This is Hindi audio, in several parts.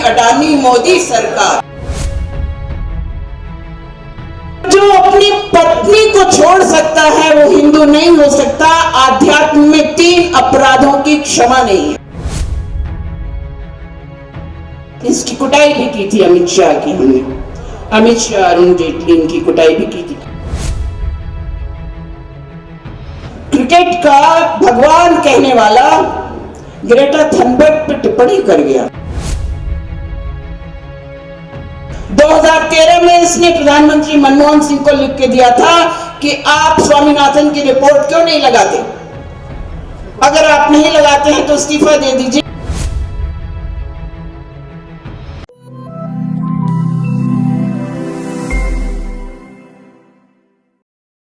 अडानी मोदी सरकार। जो अपनी पत्नी को छोड़ सकता है वो हिंदू नहीं हो सकता। आध्यात्म में 3 अपराधों की क्षमा नहीं है। इसकी कुटाई भी की थी अमित शाह की, हमने अमित शाह, अरुण जेटली, इनकी कुटाई भी की थी। क्रिकेट का भगवान कहने वाला ग्रेटा थनबर्ग पर टिप्पणी कर गया। 2013 में इसने प्रधानमंत्री मनमोहन सिंह को लिख के दिया था कि आप स्वामीनाथन की रिपोर्ट क्यों नहीं लगाते, अगर आप नहीं लगाते हैं तो इस्तीफा दे दीजिए।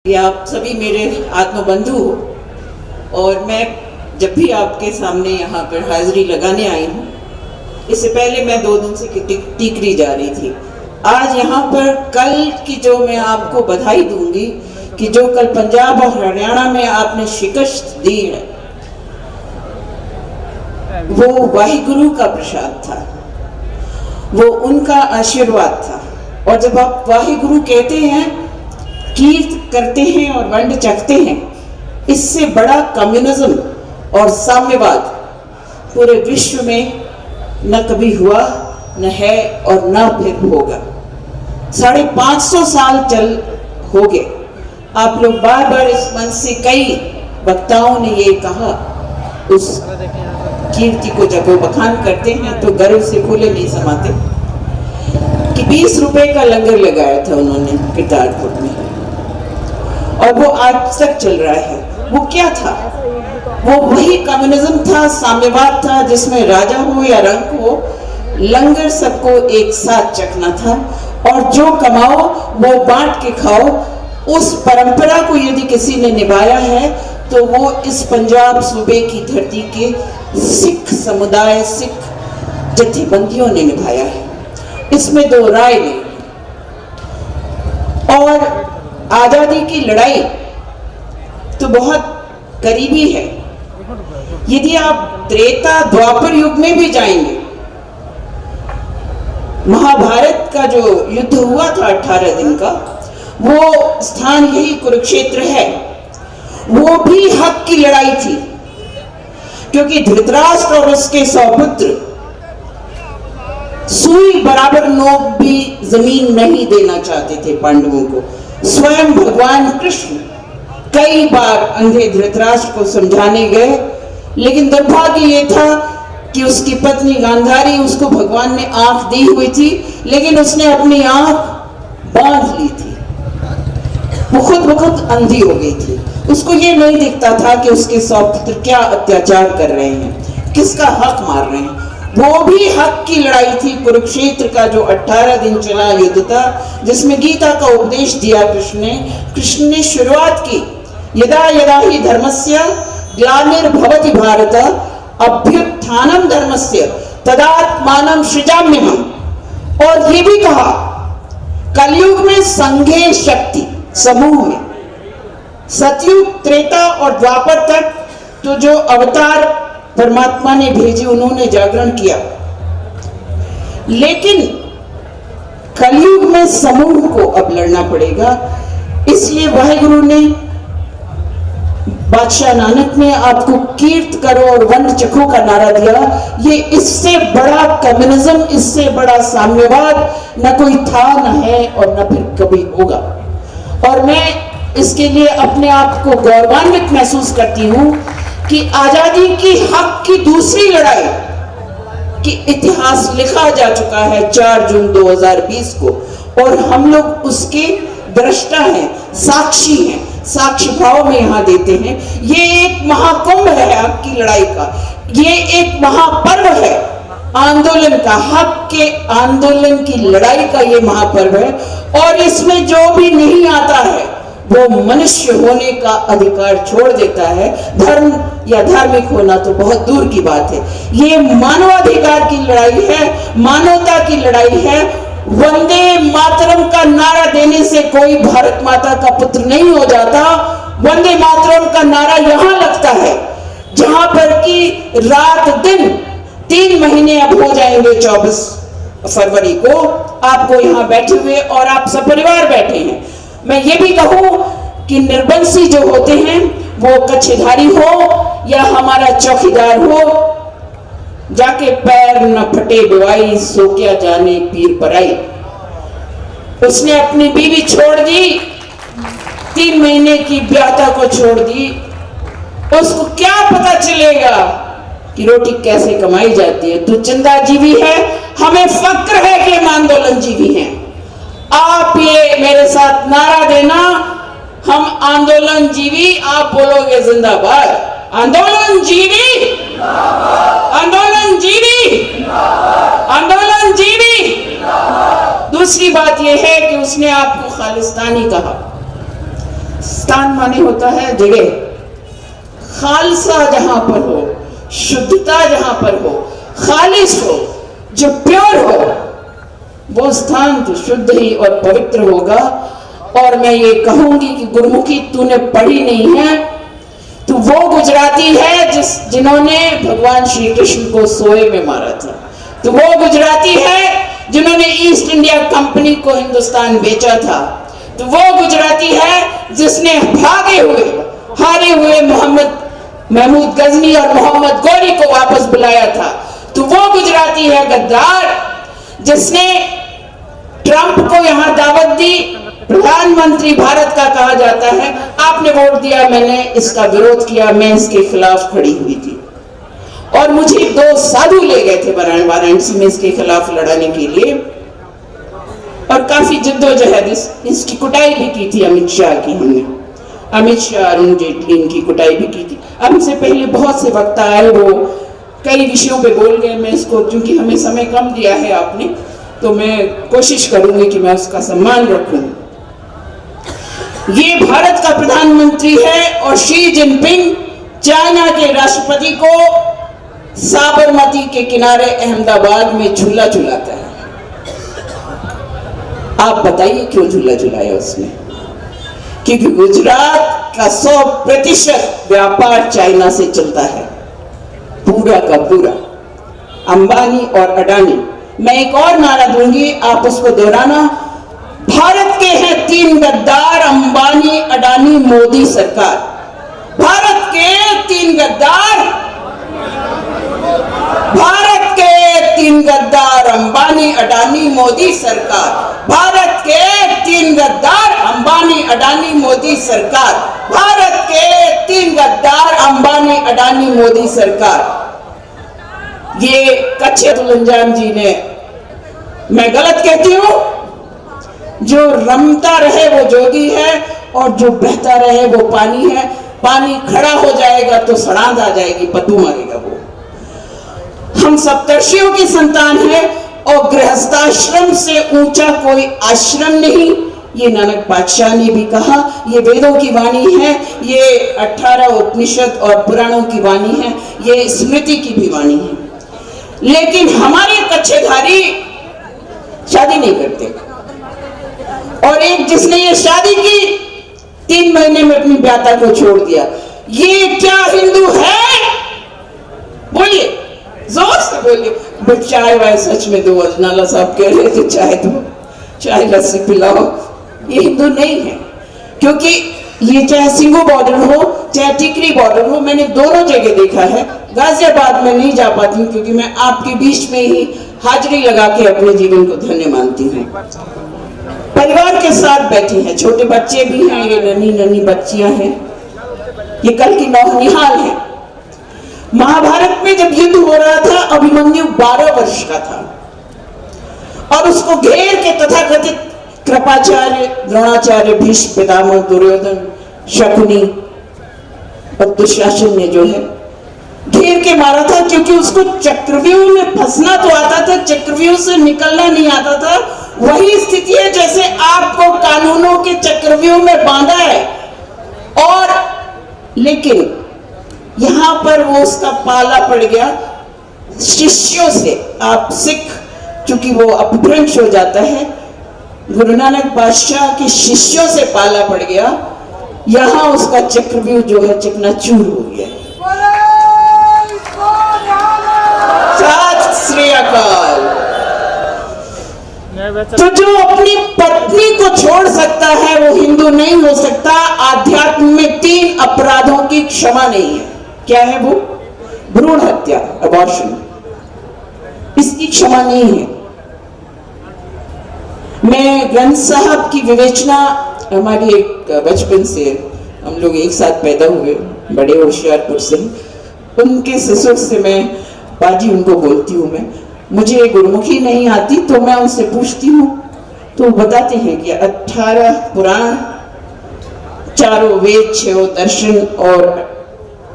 आप सभी मेरे आत्मबंधु हो और मैं जब भी आपके सामने यहाँ पर हाजिरी लगाने आई हूँ, इससे पहले मैं 2 दिन से टिकरी जा रही थी। आज यहाँ पर कल की जो मैं आपको बधाई दूंगी कि जो कल पंजाब और हरियाणा में आपने शिकस्त दी है वो वाहिगुरु का प्रसाद था, वो उनका आशीर्वाद था। और जब आप वाहिगुरु कहते हैं, कीर्त करते हैं और वंड चखते हैं, इससे बड़ा कम्युनिज्म और साम्यवाद पूरे विश्व में न कभी हुआ, न है और न फिर होगा। 550 साल चल हो गए। आप लोग बार बार इस मंच से कई वक्ताओं ने ये कहा, उस कीर्ति को जब वो बखान करते हैं तो गर्व से फूले नहीं समाते, कि 20 रुपए का लंगर लगाया था उन्होंने करतारपुर में और वो आज तक चल रहा है। वो क्या था? वो वही कम्युनिज्म था, साम्यवाद था, जिसमें राजा हो या रंक हो, लंगर सबको एक साथ चखना था और जो कमाओ वो बांट के खाओ। उस परंपरा को यदि किसी ने निभाया है तो वो इस पंजाब सूबे की धरती के सिख समुदाय, सिख जत्थेबंदियों ने निभाया है, इसमें 2 राय नहीं। और आजादी की लड़ाई तो बहुत करीबी है। यदि आप त्रेता द्वापर युग में भी जाएंगे, महाभारत का जो युद्ध हुआ था 18 दिन का, वो स्थान यही कुरुक्षेत्र है। वो भी हक की लड़ाई थी, क्योंकि धृतराष्ट्र और उसके सौपुत्र सुई बराबर नोक भी जमीन नहीं देना चाहते थे पांडवों को। स्वयं भगवान कृष्ण कई बार अंधे धृतराष्ट्र को समझाने गए, लेकिन दुर्भाग्य ये था कि उसकी पत्नी गांधारी, उसको भगवान ने आंख दी हुई थी, लेकिन उसने अपनी आंख बांध ली थी। वो खुद बखुद अंधी हो गई थी। उसको ये नहीं दिखता था कि उसके सौपुत्र क्या अत्याचार कर रहे हैं, किसका हक मार रहे हैं। वो भी हक की लड़ाई थी। कुरुक्षेत्र का जो 18 दिन चला युद्ध था, जिसमें गीता का उपदेश दिया कृष्ण ने शुरुआत की, यदा यदा ही धर्मस्य ग्लानिर्भवति भारत अभ्युत्थानम धर्मस्य तदात्मानं सृजाम्यहम्। और ये भी कहा, कलयुग में संघे शक्ति, समूह में, सतयुग, त्रेता और द्वापर तक तो जो अवतार परमात्मा ने भेजे उन्होंने जागरण किया, लेकिन कलयुग में समूह को अब लड़ना पड़ेगा। इसलिए वाहिगुरु ने, बादशाह नानक ने आपको कीर्त करो और वंड चखो का नारा दिया। ये इससे बड़ा कम्युनिज्म, इससे बड़ा साम्यवाद न कोई था, न है और न फिर कभी होगा। और मैं इसके लिए अपने आप को गौरवान्वित महसूस करती हूं कि आजादी की हक की दूसरी लड़ाई की इतिहास लिखा जा चुका है 4 जून 2020 को, और हम लोग उसके दृष्टा हैं, साक्षी हैं, साक्षी भाव में यहां देते हैं। ये एक महाकुंभ है हक की लड़ाई का, ये एक महापर्व है आंदोलन का, हक के आंदोलन की लड़ाई का ये महापर्व है। और इसमें जो भी नहीं आता है वो मनुष्य होने का अधिकार छोड़ देता है। धर्म या धार्मिक होना तो बहुत दूर की बात है। ये मानवाधिकार की लड़ाई है, मानवता की लड़ाई है। वंदे मातरम का नारा देने से कोई भारत माता का पुत्र नहीं हो जाता। वंदे मातरम का नारा यहां लगता है जहां पर कि रात दिन 3 महीने अब हो जाएंगे 24 फरवरी को आपको यहाँ बैठे हुए और आप सब परिवार बैठे हैं। मैं ये भी कहूँ कि निर्बंसी जो होते हैं वो कच्छेधारी हो या हमारा चौकीदार हो, जाके पैर न फटे डुआई सो क्या जाने पीर पराई। उसने अपनी बीवी छोड़ दी, 3 महीने की ब्याहता को छोड़ दी। उसको क्या पता चलेगा कि रोटी कैसे कमाई जाती है। तू जिंदा जीवी है, हमें फक्र है कि हम आंदोलन जीवी हैं। आप ये मेरे साथ नारा देना, हम आंदोलन जीवी, आप बोलोगे जिंदाबाद। आंदोलन जीवी, आंदोलन जीवी, आंदोलन जीवी। दूसरी बात यह है कि उसने आपको खालिस्तानी कहा। स्थान माने होता है जगह। खालसा जहां पर हो, शुद्धता जहां पर हो, खालिस हो, जो प्योर हो, वो स्थान तो शुद्ध ही और पवित्र होगा। और मैं ये कहूंगी कि गुरमुखी तूने पढ़ी नहीं है, तो वो गुजराती है जिन्होंने भगवान श्री कृष्ण को सोए में मारा था। तो वो गुजराती है जिन्होंने ईस्ट इंडिया कंपनी को हिंदुस्तान बेचा था। तो वो गुजराती है जिसने भागे हुए, हारे हुए मोहम्मद महमूद गजनी और मोहम्मद गौरी को वापस बुलाया था। तो वो गुजराती है गद्दार जिसने ट्रंप को यहां दावत दी, प्रधानमंत्री भारत का कहा जाता है। आपने वोट दिया, मैंने इसका विरोध किया, मैं इसके खिलाफ खड़ी हुई थी और मुझे 2 साधु ले गए थे वाराणसी में इसके खिलाफ लड़ाने के लिए। और काफी जद्दोजहद, इसकी कुटाई भी की थी अमित शाह की। हमने अमित शाह, अरुण जेटली, इनकी कुटाई भी की थी। अब हमसे पहले बहुत से वक्ता आए, वो कई विषयों पे बोल गए। मैं इसको, क्योंकि हमें समय कम दिया है आपने, तो मैं कोशिश करूंगी कि मैं उसका सम्मान रखूं। ये भारत का प्रधानमंत्री है और शी जिनपिंग चाइना के राष्ट्रपति को साबरमती के किनारे अहमदाबाद में झूला झुलाता है। आप बताइए क्यों झूला झुलाया उसने? क्योंकि गुजरात का 100% व्यापार चाइना से चलता है, पूरा का पूरा। अंबानी और अडानी। मैं एक और नारा दूंगी, आप उसको दोहराना। भारत के हैं 3 गद्दार, अंबानी, अडानी, मोदी सरकार। भारत के 3 गद्दार, भारत के 3 गद्दार, अंबानी, अडानी, मोदी सरकार। भारत के 3 गद्दार, अंबानी, अडानी, मोदी सरकार। भारत के 3 गद्दार, अंबानी, अडानी, मोदी सरकार। ये कच्छे तुलंजाम जी ने, मैं गलत कहती हूं? जो रमता रहे वो जोगी है और जो बहता रहे वो पानी है। पानी खड़ा हो जाएगा तो सड़ांध आ जाएगी, पतू मारेगा वो। हम सप्तर्षियों की संतान है और गृहस्थाश्रम से ऊंचा कोई आश्रम नहीं। ये नानक पातशाह ने भी कहा। ये वेदों की वाणी है, ये 18 उपनिषद और पुराणों की वाणी है, ये स्मृति की भी वाणी है। लेकिन हमारे कच्छेधारी शादी नहीं करते। और एक जिसने ये शादी की, 3 महीने में अपनी ब्याता को छोड़ दिया। ये क्या हिंदू है? बोलिए, जोर से बोलिए। चाय वाय सच में दो, नाला साहब कह रहे थे चाय दो, चाय लस्सी पिलाओ। ये हिंदू नहीं है, क्योंकि ये चाहे सिंगू बॉर्डर हो चाहे टिकरी बॉर्डर हो, मैंने दोनों जगह देखा है। गाजियाबाद में नहीं जा पाती हूँ क्योंकि मैं आपके बीच में ही हाजिरी लगा के अपने जीवन को धन्य मानती हूँ। परिवार के साथ बैठी हैं, छोटे बच्चे भी हैं, ये नन्ही नन्ही बच्चियां हैं, ये कल की नौनिहाल है। महाभारत में जब युद्ध हो रहा था, अभिमन्यु 12 वर्ष का था और उसको घेर के तथाकथित कृपाचार्य, द्रोणाचार्य, भीष्म पितामह, दुर्योधन, शकुनी और दुशासन ने जो है घेर के मारा था, क्योंकि उसको चक्रव्यूह में फंसना तो आता था, चक्रव्यूह से निकलना नहीं आता था। वही स्थिति है जैसे आपको कानूनों के चक्रव्यूह में बांधा है। और लेकिन यहां पर वो उसका पाला पड़ गया शिष्यों से। आप सिख, चूंकि वो अपभ्रंश हो जाता है, गुरु नानक बादशाह के शिष्यों से पाला पड़ गया। यहां उसका चक्रव्यूह जो है चकनाचूर हो गया। सत श्री अकाल। तो जो अपनी पत्नी को छोड़ सकता है वो हिंदू नहीं हो सकता। आध्यात्म में 3 अपराधों की क्षमा नहीं है। क्या है वो? भ्रूण हत्या, अबॉर्शन, इसकी क्षमा नहीं है। मैं ग्रंथ साहब की विवेचना, हमारी एक बचपन से हम लोग एक साथ पैदा हुए, बड़े होशियारपुर से, उनके ससुर से मैं बाजी उनको बोलती हूँ। मैं मुझे गुरुमुखी नहीं आती तो मैं उनसे पूछती हूँ, तो बताते हैं कि 18 पुराण, 4 वेद, 6 दर्शन और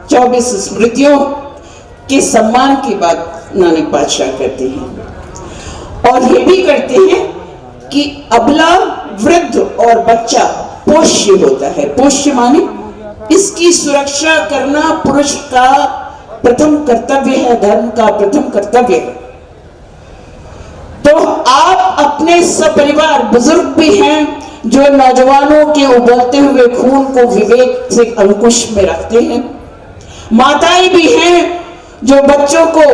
24 स्मृतियों के सम्मान की बात नानक बादशाह करते हैं। और ये भी करते हैं कि अबला, वृद्ध और बच्चा पोष्य होता है। पोष्य माने इसकी सुरक्षा करना पुरुष का प्रथम कर्तव्य है, धर्म का प्रथम कर्तव्य है। तो आप अपने सपरिवार, बुजुर्ग भी हैं जो नौजवानों के उबलते हुए खून को विवेक से अंकुश में रखते हैं, माताएं भी हैं जो बच्चों को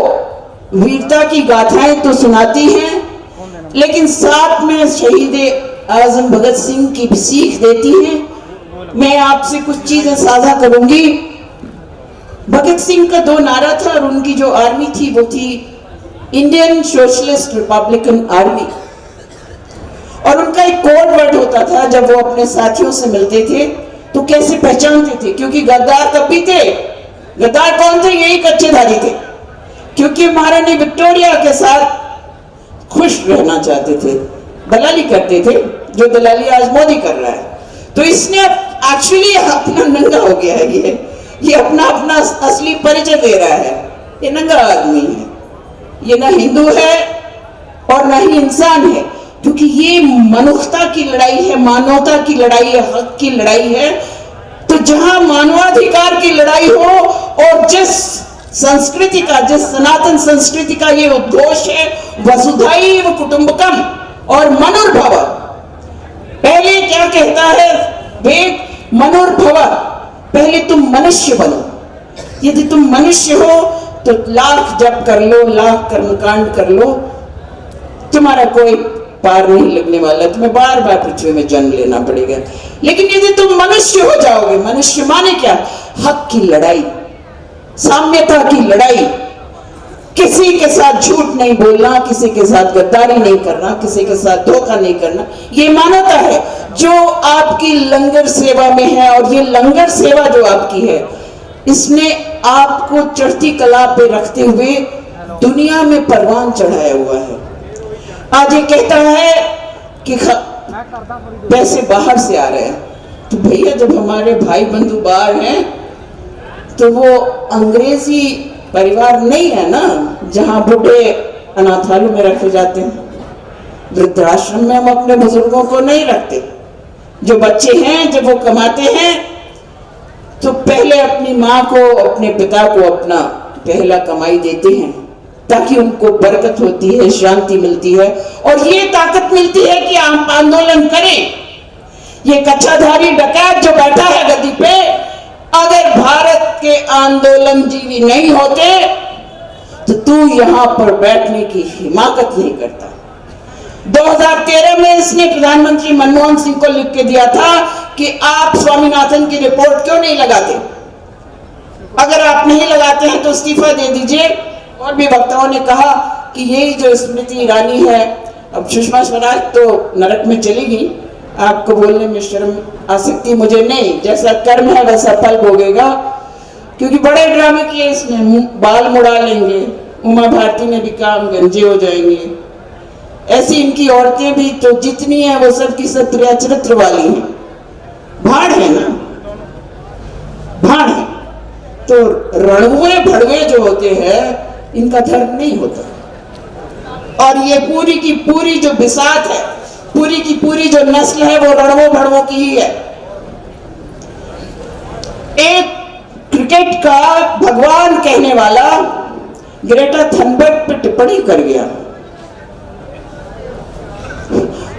वीरता की गाथाएं तो सुनाती हैं, लेकिन साथ में शहीद आजम भगत सिंह की भी सीख देती हैं। मैं आपसे कुछ चीजें साझा करूंगी। भगत सिंह का 2 नारा था और उनकी जो आर्मी थी वो थी इंडियन सोशलिस्ट रिपब्लिकन आर्मी। और उनका एक कोड वर्ड होता था, जब वो अपने साथियों से मिलते थे तो कैसे पहचानते थे, क्योंकि गद्दार तब भी थे। गद्दार कौन थे? यही कच्चेधारी थे, क्योंकि महारानी विक्टोरिया के साथ खुश रहना चाहते थे, दलाली करते थे, जो दलाली आज मोदी कर रहा है। तो इसने एक्चुअली अपना नंगा हो गया है, ये अपना अपना असली परिचय दे रहा है। ये नंगा आदमी है, ये ना हिंदू है और ना ही इंसान है, क्योंकि ये मनुष्यता की लड़ाई है, मानवता की लड़ाई है, हक की लड़ाई है। तो जहां मानवाधिकार की लड़ाई हो और जिस संस्कृति का, जिस सनातन संस्कृति का ये उद्घोष है, वसुधैव कुटुंबकम और मनुर्भव, पहले क्या कहता है वेद? मनुर्भव, पहले तुम मनुष्य बनो। यदि तुम मनुष्य हो तो लाख जप कर लो, लाख कर्मकांड कर लो, तुम्हारा कोई पार नहीं लगने वाला, तुम्हें बार बार पृथ्वी में जन्म लेना पड़ेगा। लेकिन यदि तुम मनुष्य हो जाओगे, मनुष्य माने क्या? हक की लड़ाई, साम्यता की लड़ाई, किसी के साथ झूठ नहीं बोलना, किसी के साथ गद्दारी नहीं करना, किसी के साथ धोखा नहीं करना, ये मानवता है जो आपकी लंगर सेवा में है। और ये लंगर सेवा जो आपकी है, इसने आपको चढ़ती कला पे रखते हुए दुनिया में परवान चढ़ाया हुआ है। आज ये कहता है कि पैसे बाहर से आ रहे हैं, तो भैया जब हमारे भाई बंधु बाहर हैं तो वो अंग्रेजी परिवार नहीं है ना, जहां बूढ़े अनाथालय में रखे जाते हैं। वृद्धाश्रम में हम अपने बुजुर्गों को नहीं रखते। जो बच्चे हैं जब वो कमाते हैं तो पहले अपनी माँ को, अपने पिता को अपना पहला कमाई देते हैं, ताकि उनको बरकत होती है, शांति मिलती है और ये ताकत मिलती है कि आप आंदोलन करें। ये कच्चाधारी डकैत जो बैठा है गद्दी पे, अगर भारत के आंदोलन जीवी नहीं होते तो तू यहां पर बैठने की हिमाकत नहीं करता। 2013 में इसने प्रधानमंत्री मनमोहन सिंह को लिख के दिया था कि आप स्वामीनाथन की रिपोर्ट क्यों नहीं लगाते? अगर आप नहीं लगाते हैं तो इस्तीफा दे दीजिए। और भी वक्ताओं ने कहा कि यही जो स्मृति ईरानी है, अब सुषमा स्वराज तो नरक में चली गई, आपको बोलने में शर्म आ सकती, मुझे नहीं। जैसा कर्म है वैसा फल भोगेगा, क्योंकि बड़े ड्रामे किए इसने, बाल मुड़ा लेंगे, उमा भारती ने भी काम गंजे हो जाएंगे। ऐसी इनकी औरतें भी तो जितनी है वो सब की सब प्रिया चरित्र वाली हैं, भाड़ है ना, भाड़ है। तो रणुए भड़वे जो होते हैं इनका धर्म नहीं होता। और ये पूरी की पूरी जो बिसात है, पूरी की पूरी जो नस्ल है वो रणवों भड़वों की ही है। एक क्रिकेट का भगवान कहने वाला ग्रेटा थनबर्ग पे टिप्पणी कर गया।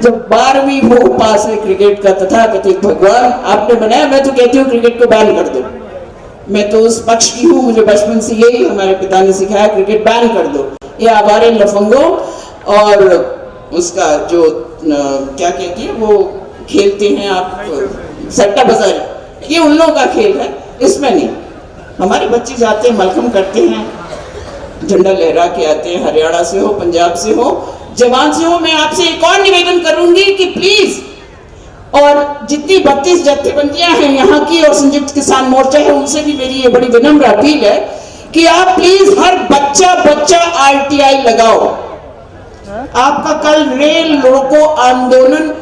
जब 12वीं वो पास है क्रिकेट का तथाकथित भगवान आपने बनाया, मैं तो कहती हूँ क्रिकेट को बैन कर दो। मैं तो उस पक्ष की हूँ, मुझे बचपन से यही हमारे पिता ने सिखाया, क्रिकेट बैन कर दो, ये आवारे लफंगों और उसका जो क्या कहती है वो खेलते हैं आप, सट्टा बाजारी, ये उन लोगों का खेल है, इसमें नहीं। हमारे बच्चे जाते हैं, मलखम करते हैं, झंडा लहरा के आते हैं, हरियाणा से हो, पंजाब से हो, जवान से हो। मैं आपसे एक और निवेदन करूंगी कि प्लीज, और जितनी 32 जत्थेबंदियां हैं यहाँ की और संयुक्त किसान मोर्चा है, उनसे भी मेरी ये बड़ी विनम्र अपील है कि आप प्लीज हर बच्चा आरटीआई लगाओ। आपका कल रेल रोको आंदोलन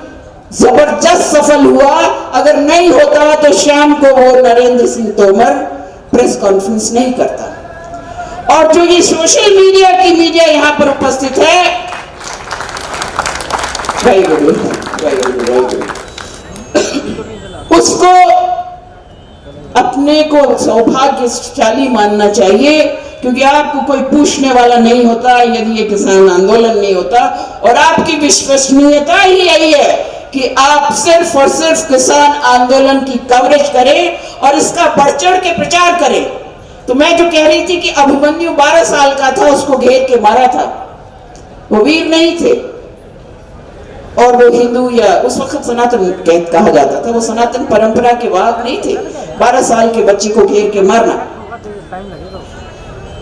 जबरदस्त सफल हुआ, अगर नहीं होता तो शाम को वो नरेंद्र सिंह तोमर प्रेस कॉन्फ्रेंस नहीं करता। और जो ये सोशल मीडिया की मीडिया यहाँ पर उपस्थित है, उसको अपने को सौभाग्यशाली मानना चाहिए, क्योंकि आपको कोई पूछने वाला नहीं होता यदि ये किसान आंदोलन नहीं होता। और आपकी विश्वसनीयता ही यही है कि आप सिर्फ और सिर्फ किसान आंदोलन की कवरेज करें और इसका बढ़ चढ़ के प्रचार करें। तो मैं जो कह रही थी कि अभिमन्यु 12 साल का था, उसको घेर के मारा था, वो वीर नहीं थे, और वो हिंदू या उस वक्त सनातन कहा जाता था, वो सनातन परंपरा के वाहक नहीं थे। 12 साल के बच्चे को घेर के मारना,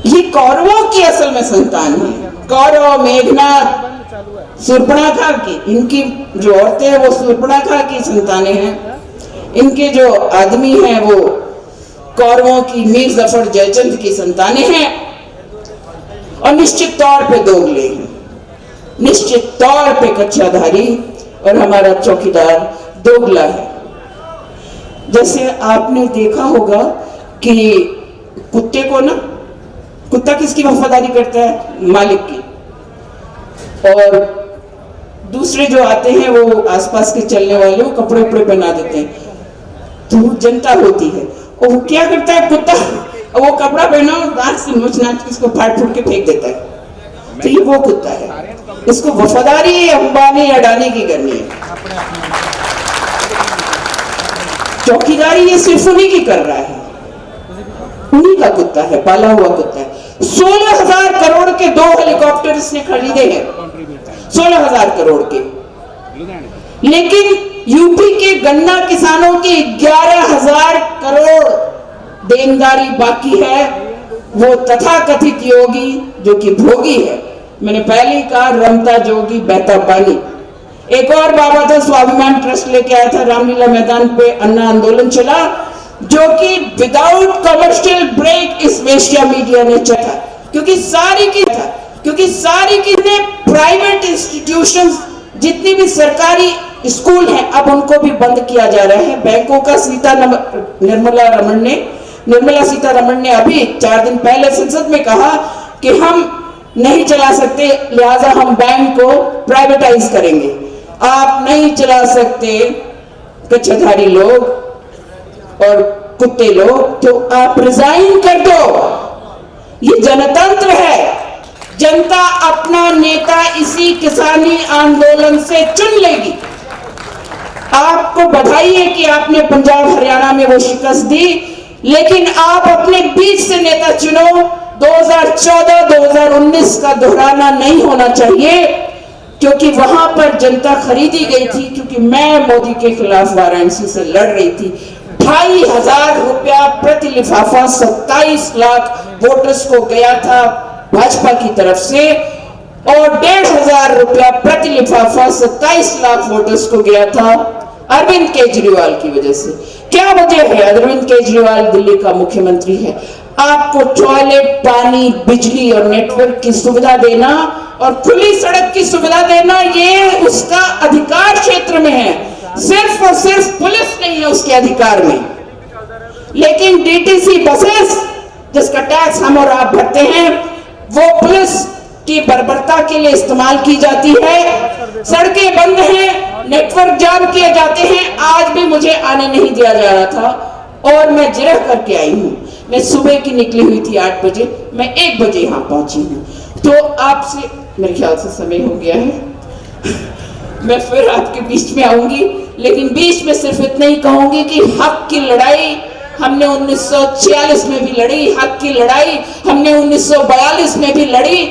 ये कौरवों की असल में संतान है। कौरव, मेघनाथ, शूर्पणखा की, इनकी जो औरतें हैं वो शूर्पणखा की संतानें हैं। इनके जो आदमी हैं वो कौरवों की मीर जफर जयचंद की संतानें हैं, और निश्चित तौर पे दोगले हैं, निश्चित तौर पे कच्चाधारी, और हमारा चौकीदार दोगला है। जैसे आपने देखा होगा कि कुत्ते को ना, कुत्ता किसकी वफादारी करता है? मालिक की। और दूसरे जो आते हैं वो आसपास के चलने वाले वो कपड़े उपड़े पहना देते हैं, तो जनता होती है। और वो क्या करता है कुत्ता, वो कपड़ा पहना दांत से नोच नाच के इसको फाड़ फूट के फेंक देता है। तो ये वो कुत्ता है, इसको वफादारी अंबानी अडानी की करनी है। चौकीदारी ये सिर्फ उन्हीं की कर रहा है, उन्हीं का कुत्ता है, पाला हुआ कुत्ता है। 16,000 करोड़ के 2 हेलीकॉप्टर इसने खरीदे हैं, 16,000 करोड़ के। लेकिन यूपी के गन्ना किसानों की 11,000 करोड़ देनदारी बाकी है। वो तथाकथित योगी जो कि भोगी है, मैंने पहले ही कहा, रमता जोगी बहता पानी। एक और बाबा था, स्वाभिमान ट्रस्ट लेके आया था, रामलीला मैदान पे अन्ना आंदोलन चला, जो कि विदाउट कमर्शियल ब्रेक इस वेश्या मीडिया ने चला, क्योंकि सारी की प्राइवेट इंस्टीट्यूशंस, जितनी भी सरकारी स्कूल हैं, अब उनको भी बंद किया जा रहा है। बैंकों का निर्मला सीतारमण ने अभी 4 दिन पहले संसद में कहा कि हम नहीं चला सकते, लिहाजा हम बैंक को प्राइवेटाइज करेंगे। आप नहीं चला सकते कच्चाधारी लोग और कुत्ते लोग, तो आप रिजाइन कर दो। ये जनतंत्र है, जनता अपना नेता इसी किसानी आंदोलन से चुन लेगी। आपको बधाई है कि आपने पंजाब हरियाणा में वो शिकस्त दी, लेकिन आप अपने बीच से नेता चुनो। 2014-2019 का दोहराना नहीं होना चाहिए, क्योंकि वहां पर जनता खरीदी गई थी, क्योंकि मैं मोदी के खिलाफ वाराणसी से लड़ रही थी। 2,500 रुपया प्रति लिफाफा 27 लाख वोटर्स को गया था भाजपा की तरफ से, और 1,500 रुपया प्रति लिफाफा 27 लाख वोटर्स को गया था अरविंद केजरीवाल की वजह से। क्या वजह है? अरविंद केजरीवाल दिल्ली का मुख्यमंत्री है। आपको टॉयलेट, पानी, बिजली और नेटवर्क की सुविधा देना और खुली सड़क की सुविधा देना, ये उसका अधिकार क्षेत्र में है, सिर्फ और सिर्फ पुलिस नहीं है उसके अधिकार में। लेकिन डीटीसी बसेस, जिसका टैक्स हम और आप भरते हैं, वो पुलिस की बर्बरता के लिए इस्तेमाल की जाती है। सड़कें बंद हैं, नेटवर्क जाम किए जाते हैं। आज भी मुझे आने नहीं दिया जा रहा था और मैं जिरह करके आई हूँ। मैं सुबह की निकली हुई थी 8 बजे, मैं 1 बजे यहाँ पहुंची हूँ। तो आपसे मेरे ख्याल से समय हो गया है, मैं फिर आपके बीच में आऊंगी, लेकिन बीच में सिर्फ इतना ही कहूंगी कि हक की लड़ाई हमने 1946 में भी लड़ी, हक की लड़ाई हमने 1942 में भी लड़ी।